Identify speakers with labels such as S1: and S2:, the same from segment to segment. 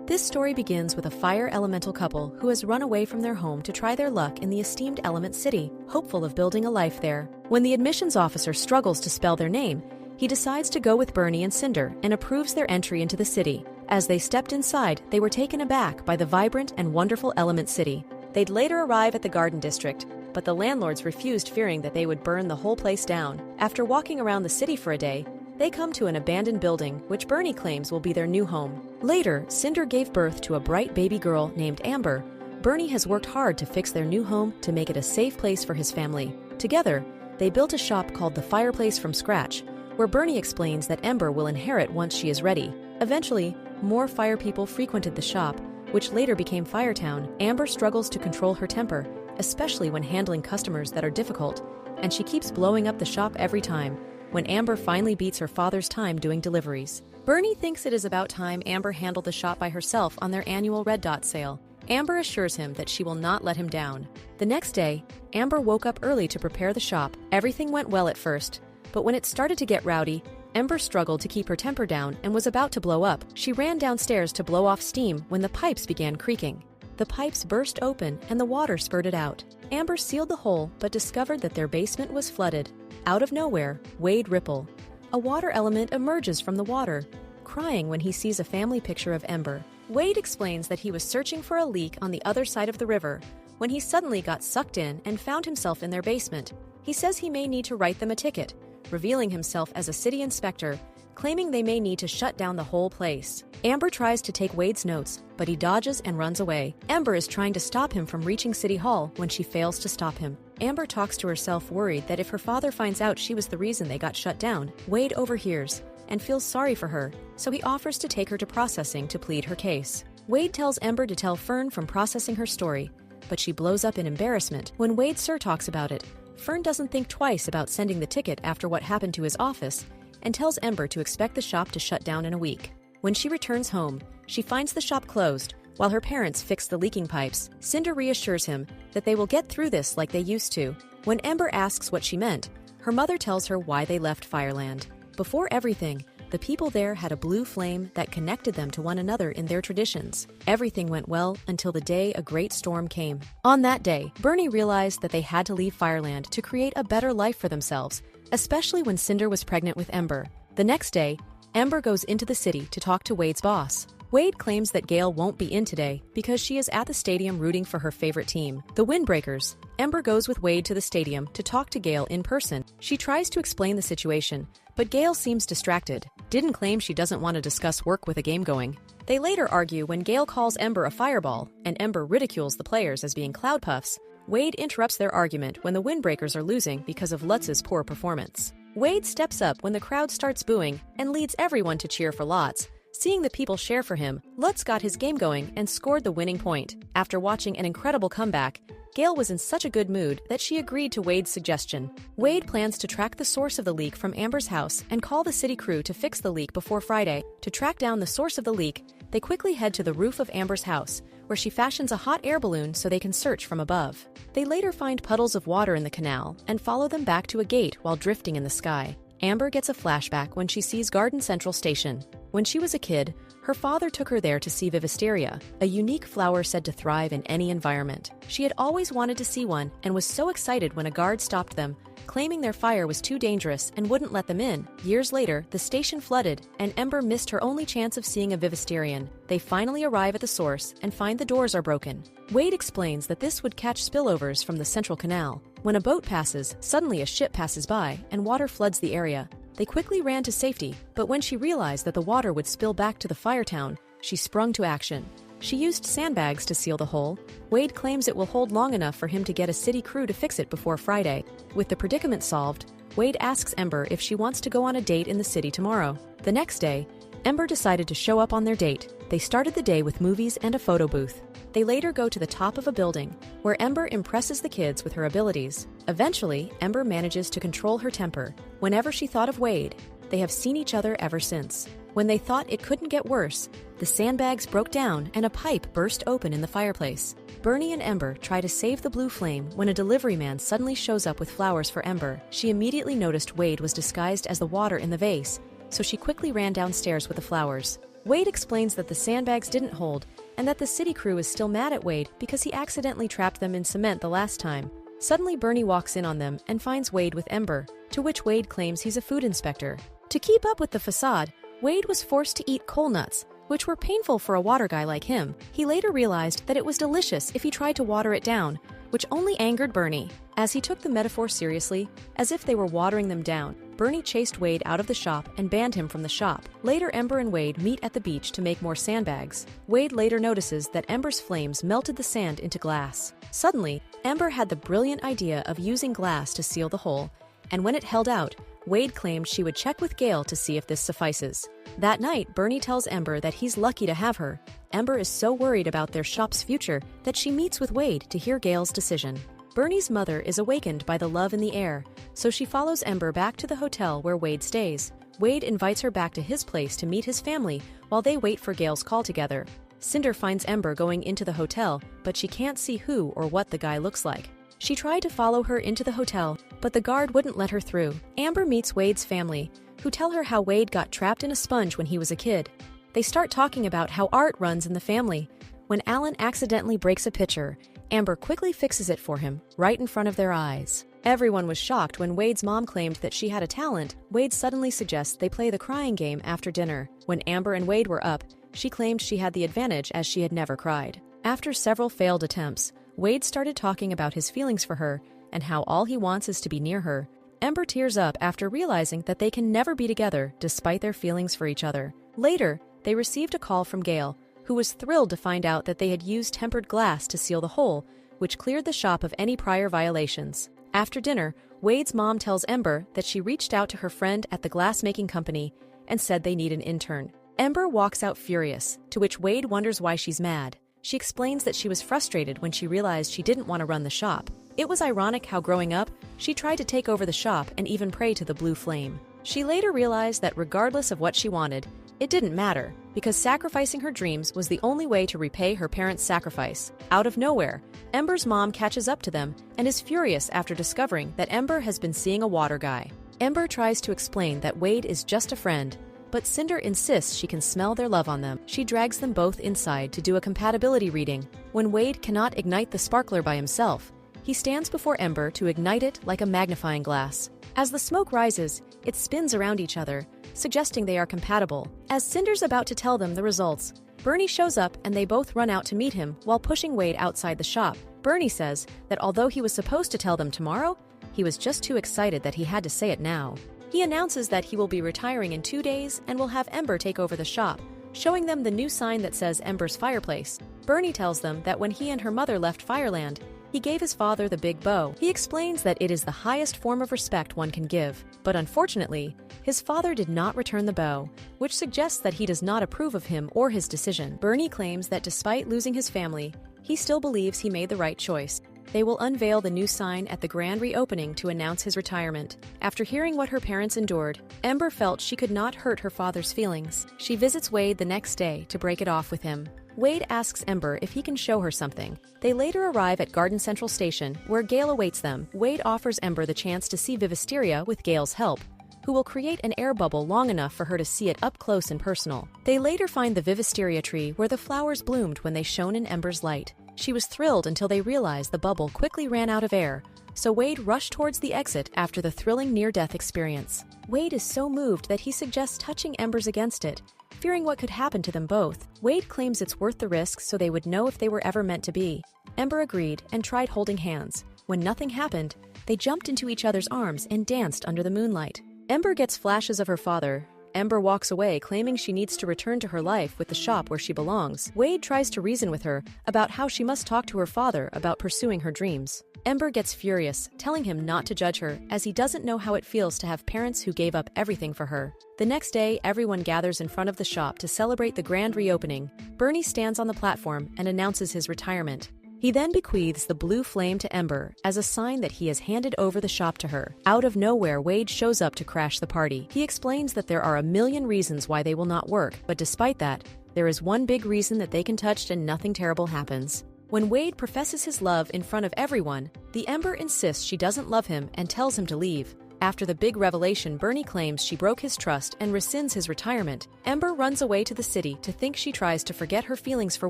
S1: This story begins with a fire elemental couple who has run away from their home to try their luck in the esteemed Element City, hopeful of building a life there. When the admissions officer struggles to spell their name, he decides to go with Bernie and Cinder and approves their entry into the city. As they stepped inside, they were taken aback by the vibrant and wonderful Element City. They'd later arrive at the Garden District, but the landlords refused, fearing that they would burn the whole place down. After walking around the city for a day, they come to an abandoned building, which Bernie claims will be their new home. Later, Cinder gave birth to a bright baby girl named Amber. Bernie has worked hard to fix their new home to make it a safe place for his family. Together, they built a shop called the Fireplace from scratch, where Bernie explains that Ember will inherit once she is ready. Eventually, more fire people frequented the shop, which later became Firetown. Amber struggles to control her temper, especially when handling customers that are difficult, and she keeps blowing up the shop every time. When Amber finally beats her father's time doing deliveries, Bernie thinks it is about time Amber handled the shop by herself on their annual Red Dot sale. Amber assures him that she will not let him down. The next day, Amber woke up early to prepare the shop. Everything went well at first, but when it started to get rowdy, Ember struggled to keep her temper down and was about to blow up. She ran downstairs to blow off steam when the pipes began creaking. The pipes burst open and the water spurted out. Amber sealed the hole but discovered that their basement was flooded. Out of nowhere, Wade Ripple, a water element, emerges from the water, crying when he sees a family picture of Ember. Wade explains that he was searching for a leak on the other side of the river when he suddenly got sucked in and found himself in their basement. He says he may need to write them a ticket, revealing himself as a city inspector, claiming they may need to shut down the whole place. Amber tries to take Wade's notes, but he dodges and runs away. Ember is trying to stop him from reaching City Hall when she fails to stop him. Amber talks to herself, worried that if her father finds out she was the reason they got shut down. Wade overhears and feels sorry for her, so he offers to take her to processing to plead her case. Wade tells Ember to tell Fern from processing her story, but she blows up in embarrassment. When Wade Sir talks about it, Fern doesn't think twice about sending the ticket after what happened to his office and tells Ember to expect the shop to shut down in a week. When she returns home, she finds the shop closed while her parents fix the leaking pipes. Cinder reassures him that they will get through this like they used to. When Ember asks what she meant, her mother tells her why they left Fireland. Before everything, the people there had a blue flame that connected them to one another in their traditions. Everything went well until the day a great storm came. On that day, Bernie realized that they had to leave Fireland to create a better life for themselves, especially when Cinder was pregnant with Ember. The next day, Ember goes into the city to talk to Wade's boss. Wade claims that Gale won't be in today because she is at the stadium rooting for her favorite team, the Windbreakers. Ember goes with Wade to the stadium to talk to Gale in person. She tries to explain the situation, but Gale seems distracted. Didn't claim she doesn't want to discuss work with a game going. They later argue when Gale calls Ember a fireball and Ember ridicules the players as being cloud puffs. Wade interrupts their argument when the Windbreakers are losing because of Lutz's poor performance. Wade steps up when the crowd starts booing and leads everyone to cheer for Lutz. Seeing the people share for him, Lutz got his game going and scored the winning point. After watching an incredible comeback, Gale was in such a good mood that she agreed to Wade's suggestion. Wade plans to track the source of the leak from Amber's house and call the city crew to fix the leak before Friday. To track down the source of the leak, they quickly head to the roof of Amber's house, where she fashions a hot air balloon so they can search from above. They later find puddles of water in the canal and follow them back to a gate while drifting in the sky. Amber gets a flashback when she sees Garden Central Station. When she was a kid, her father took her there to see Vivisteria, a unique flower said to thrive in any environment. She had always wanted to see one and was so excited when a guard stopped them, claiming their fire was too dangerous and wouldn't let them in. Years later, the station flooded, and Ember missed her only chance of seeing a Vivisterian. They finally arrive at the source and find the doors are broken. Wade explains that this would catch spillovers from the central canal. When a boat passes, suddenly a ship passes by and water floods the area. They quickly ran to safety, but when she realized that the water would spill back to the Firetown, she sprung to action. She used sandbags to seal the hole. Wade claims it will hold long enough for him to get a city crew to fix it before Friday. With the predicament solved, Wade asks Ember if she wants to go on a date in the city tomorrow. The next day, Ember decided to show up on their date. They started the day with movies and a photo booth. They later go to the top of a building, where Ember impresses the kids with her abilities. Eventually, Ember manages to control her temper. Whenever she thought of Wade, they have seen each other ever since. When they thought it couldn't get worse, the sandbags broke down and a pipe burst open in the fireplace. Bernie and Ember try to save the blue flame when a delivery man suddenly shows up with flowers for Ember. She immediately noticed Wade was disguised as the water in the vase, so she quickly ran downstairs with the flowers. Wade explains that the sandbags didn't hold and that the city crew is still mad at Wade because he accidentally trapped them in cement the last time. Suddenly, Bernie walks in on them and finds Wade with Ember, to which Wade claims he's a food inspector. To keep up with the facade, Wade was forced to eat coal nuts, which were painful for a water guy like him. He later realized that it was delicious if he tried to water it down, which only angered Bernie. As he took the metaphor seriously, as if they were watering them down, Bernie chased Wade out of the shop and banned him from the shop. Later, Ember and Wade meet at the beach to make more sandbags. Wade later notices that Ember's flames melted the sand into glass. Suddenly, Ember had the brilliant idea of using glass to seal the hole, and when it held out, Wade claimed she would check with Gale to see if this suffices. That night, Bernie tells Ember that he's lucky to have her. Ember is so worried about their shop's future that she meets with Wade to hear Gale's decision. Bernie's mother is awakened by the love in the air, so she follows Ember back to the hotel where Wade stays. Wade invites her back to his place to meet his family while they wait for Gale's call together. Cinder finds Ember going into the hotel, but she can't see who or what the guy looks like. She tried to follow her into the hotel, but the guard wouldn't let her through. Amber meets Wade's family, who tell her how Wade got trapped in a sponge when he was a kid. They start talking about how art runs in the family. When Alan accidentally breaks a pitcher, Amber quickly fixes it for him, right in front of their eyes. Everyone was shocked when Wade's mom claimed that she had a talent. Wade suddenly suggests they play the crying game after dinner. When Amber and Wade were up, she claimed she had the advantage as she had never cried. After several failed attempts, Wade started talking about his feelings for her and how all he wants is to be near her. Ember tears up after realizing that they can never be together despite their feelings for each other. Later, they received a call from Gale, who was thrilled to find out that they had used tempered glass to seal the hole, which cleared the shop of any prior violations. After dinner, Wade's mom tells Ember that she reached out to her friend at the glass-making company and said they need an intern. Ember walks out furious, to which Wade wonders why she's mad. She explains that she was frustrated when she realized she didn't want to run the shop. It was ironic how growing up, she tried to take over the shop and even pray to the blue flame. She later realized that regardless of what she wanted, it didn't matter, because sacrificing her dreams was the only way to repay her parents' sacrifice. Out of nowhere, Ember's mom catches up to them and is furious after discovering that Ember has been seeing a water guy. Ember tries to explain that Wade is just a friend, but Cinder insists she can smell their love on them. She drags them both inside to do a compatibility reading. When Wade cannot ignite the sparkler by himself, he stands before Ember to ignite it like a magnifying glass. As the smoke rises, it spins around each other, suggesting they are compatible. As Cinder's about to tell them the results, Bernie shows up and they both run out to meet him while pushing Wade outside the shop. Bernie says that although he was supposed to tell them tomorrow, he was just too excited that he had to say it now. He announces that he will be retiring in 2 days and will have Ember take over the shop, showing them the new sign that says Ember's Fireplace. Bernie tells them that when he and her mother left Fireland, he gave his father the big bow. He explains that it is the highest form of respect one can give, but unfortunately, his father did not return the bow, which suggests that he does not approve of him or his decision. Bernie claims that despite losing his family, he still believes he made the right choice. They will unveil the new sign at the grand reopening to announce his retirement. After hearing what her parents endured, Ember felt she could not hurt her father's feelings. She visits Wade the next day to break it off with him. Wade asks Ember if he can show her something. They later arrive at Garden Central Station, where Gale awaits them. Wade offers Ember the chance to see Vivisteria with Gale's help, who will create an air bubble long enough for her to see it up close and personal. They later find the Vivisteria tree where the flowers bloomed when they shone in Ember's light. She was thrilled until they realized the bubble quickly ran out of air, so Wade rushed towards the exit after the thrilling near-death experience. Wade is so moved that he suggests touching Embers against it, fearing what could happen to them both. Wade claims it's worth the risk so they would know if they were ever meant to be. Ember agreed and tried holding hands. When nothing happened, they jumped into each other's arms and danced under the moonlight. Ember gets flashes of her father. Ember walks away, claiming she needs to return to her life with the shop where she belongs. Wade tries to reason with her about how she must talk to her father about pursuing her dreams. Ember gets furious, telling him not to judge her, as he doesn't know how it feels to have parents who gave up everything for her. The next day, everyone gathers in front of the shop to celebrate the grand reopening. Bernie stands on the platform and announces his retirement. He then bequeaths the blue flame to Ember as a sign that he has handed over the shop to her. Out of nowhere, Wade shows up to crash the party. He explains that there are a million reasons why they will not work, but despite that, there is one big reason that they can touch and nothing terrible happens. When Wade professes his love in front of everyone, the Ember insists she doesn't love him and tells him to leave. After the big revelation, Bernie claims she broke his trust and rescinds his retirement. Ember runs away to the city to think she tries to forget her feelings for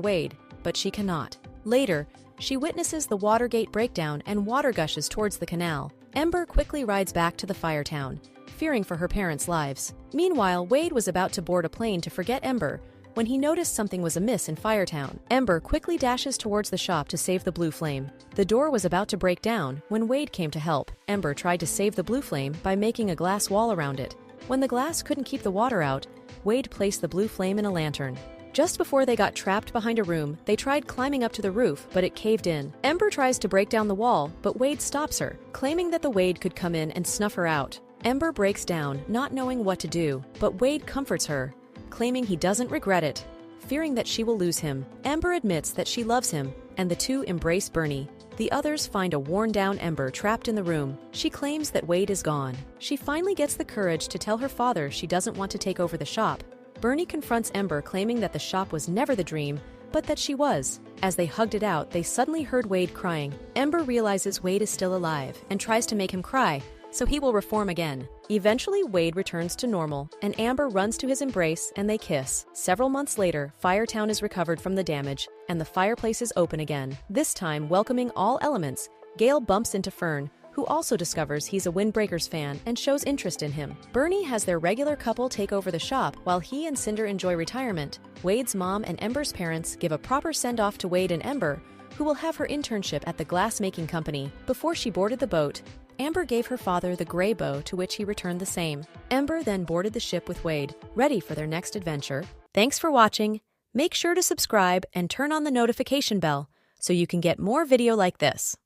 S1: Wade, but she cannot. Later, she witnesses the Watergate breakdown and water gushes towards the canal. Ember quickly rides back to the Firetown, fearing for her parents' lives. Meanwhile, Wade was about to board a plane to forget Ember when he noticed something was amiss in Firetown. Ember quickly dashes towards the shop to save the blue flame. The door was about to break down when Wade came to help. Ember tried to save the blue flame by making a glass wall around it. When the glass couldn't keep the water out, Wade placed the blue flame in a lantern. Just before they got trapped behind a room, they tried climbing up to the roof, but it caved in. Ember tries to break down the wall, but Wade stops her, claiming that the Wade could come in and snuff her out. Ember breaks down, not knowing what to do, but Wade comforts her, claiming he doesn't regret it. Fearing that she will lose him, Ember admits that she loves him, and the two embrace Bernie. The others find a worn-down Ember trapped in the room. She claims that Wade is gone. She finally gets the courage to tell her father she doesn't want to take over the shop. Bernie confronts Ember, claiming that the shop was never the dream, but that she was. As they hugged it out, they suddenly heard Wade crying. Ember realizes Wade is still alive and tries to make him cry, so he will reform again. Eventually, Wade returns to normal, and Amber runs to his embrace and they kiss. Several months later, Firetown is recovered from the damage, and the fireplace is open again. This time, welcoming all elements, Gale bumps into Fern, who also discovers he's a Windbreaker's fan and shows interest in him. Bernie has their regular couple take over the shop while he and Cinder enjoy retirement. Wade's mom and Ember's parents give a proper send-off to Wade and Ember, who will have her internship at the glass-making company. Before she boarded the boat, Amber gave her father the gray bow, to which he returned the same. Ember then boarded the ship with Wade, ready for their next adventure. Thanks for watching. Make sure to subscribe and turn on the notification bell so you can get more video like this.